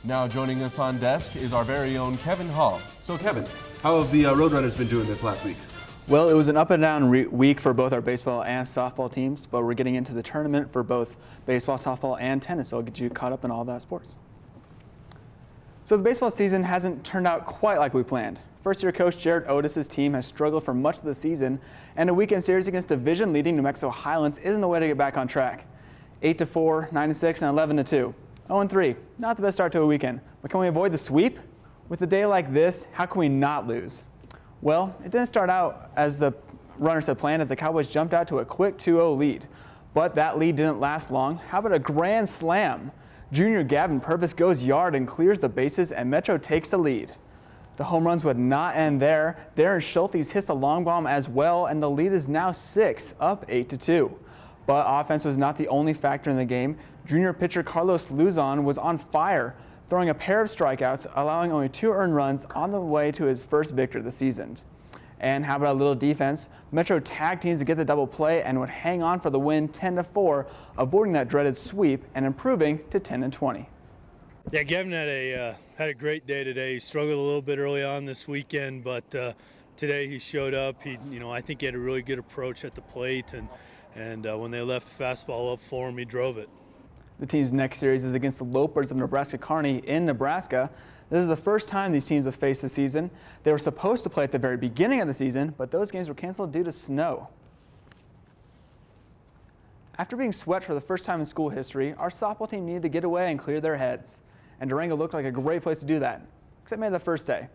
Now joining us on desk is our very own Kevin Hall. So Kevin, how have the Roadrunners been doing this last week? Well, it was an up and down week for both our baseball and softball teams, but we're getting into the tournament for both baseball, softball, and tennis, so I'll get you caught up in all that sports. So the baseball season hasn't turned out quite like we planned. First-year coach Jared Otis's team has struggled for much of the season, and a weekend series against division-leading New Mexico Highlands isn't the way to get back on track. 8-4, 9-6, and 11-2. 0-3. Not the best start to a weekend, but can we avoid the sweep? With a day like this, how can we not lose? Well, it didn't start out as the runners had planned, as the Cowboys jumped out to a quick 2-0 lead. But that lead didn't last long. How about a grand slam? Junior Gavin Purvis goes yard and clears the bases, and Metro takes the lead. The home runs would not end there. Darren Schultes hits the long bomb as well, and the lead is now 6, up 8-2. But offense was not the only factor in the game. Junior pitcher Carlos Luzon was on fire, throwing a pair of strikeouts, allowing only 2 earned runs on the way to his first victory of the season. And how about a little defense? Metro tag teams to get the double play and would hang on for the win 10-4, avoiding that dreaded sweep and improving to 10-20. Yeah, Gavin had a great day today. He struggled a little bit early on this weekend, but today he showed up. I think he had a really good approach at the plate, and when they left the fastball up for him, he drove it. The team's next series is against the Lopers of Nebraska Kearney in Nebraska. This is the first time these teams have faced this season. They were supposed to play at the very beginning of the season, but those games were canceled due to snow. After being swept for the first time in school history, our softball team needed to get away and clear their heads. And Durango looked like a great place to do that, except maybe the first day.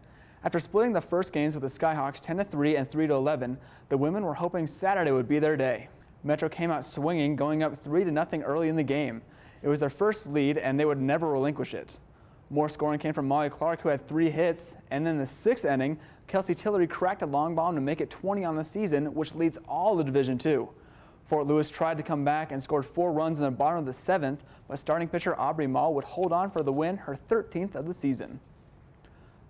After splitting the first games with the Skyhawks 10-3 and 3-11, the women were hoping Saturday would be their day. Metro came out swinging, going up 3-0 early in the game. It was their first lead, and they would never relinquish it. More scoring came from Molly Clark, who had 3 hits, and then the 6th inning, Kelsey Tillery cracked a long bomb to make it 20 on the season, which leads all of Division II. Fort Lewis tried to come back and scored 4 runs in the bottom of the 7th, but starting pitcher Aubrey Mall would hold on for the win, her 13th of the season.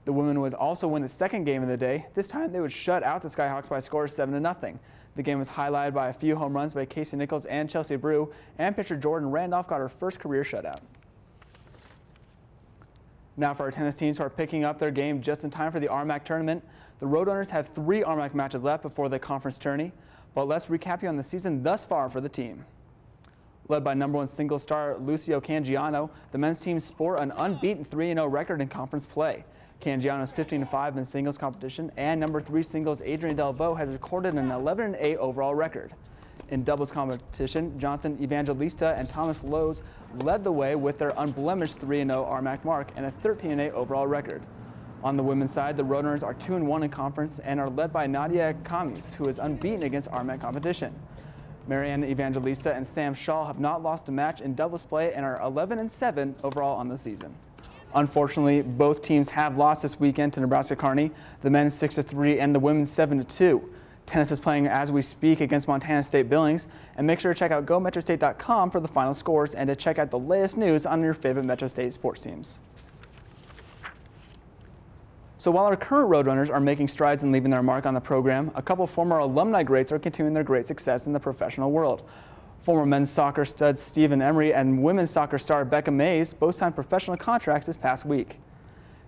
The women would also win the second game of the day. This time they would shut out the Skyhawks by a score of 7-0. The game was highlighted by a few home runs by Casey Nichols and Chelsea Brew, and pitcher Jordan Randolph got her first career shutout. Now for our tennis teams who are picking up their game just in time for the RMAC tournament. The Roadrunners have 3 RMAC matches left before the conference tourney, but let's recap you on the season thus far for the team. Led by #1 single star Lucio Cangiano, the men's team sport an unbeaten 3-0 record in conference play. Cangiano's 15-5 in singles competition, and #3 singles Adrian Delvaux has recorded an 11-8 overall record. In doubles competition, Jonathan Evangelista and Thomas Lowe's led the way with their unblemished 3-0 RMAC mark and a 13-8 overall record. On the women's side, the Roadrunners are 2-1 in conference and are led by Nadia Kamis, who is unbeaten against RMAC competition. Marianne Evangelista and Sam Shaw have not lost a match in doubles play and are 11-7 overall on the season. Unfortunately, both teams have lost this weekend to Nebraska Kearney, the men's 6-3 and the women's 7-2. Tennis is playing as we speak against Montana State Billings, and make sure to check out GoMetroState.com for the final scores and to check out the latest news on your favorite Metro State sports teams. So while our current Roadrunners are making strides and leaving their mark on the program, a couple former alumni greats are continuing their great success in the professional world. Former men's soccer stud Stephen Emery and women's soccer star Becca Mays both signed professional contracts this past week.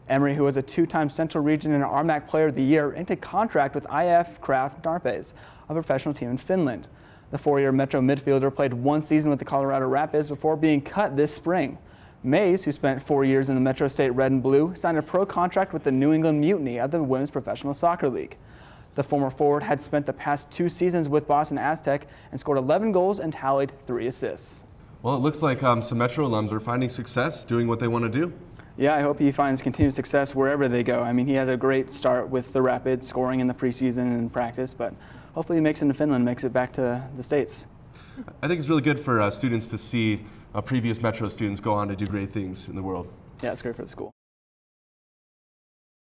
Emery, who was a 2-time Central Region and RMAC Player of the Year, inked a contract with IF Kraft Narpes, a professional team in Finland. The 4-year Metro midfielder played 1 season with the Colorado Rapids before being cut this spring. Mays, who spent 4 years in the Metro State Red and Blue, signed a pro contract with the New England Mutiny of the Women's Professional Soccer League. The former forward had spent the past 2 seasons with Boston Aztec and scored 11 goals and tallied 3 assists. Well, it looks like some Metro alums are finding success doing what they want to do. Yeah, I hope he finds continued success wherever they go. I mean, he had a great start with the Rapids, scoring in the preseason and in practice, but hopefully he makes it into Finland, makes it back to the States. I think it's really good for students to see previous Metro students go on to do great things in the world. Yeah, it's great for the school.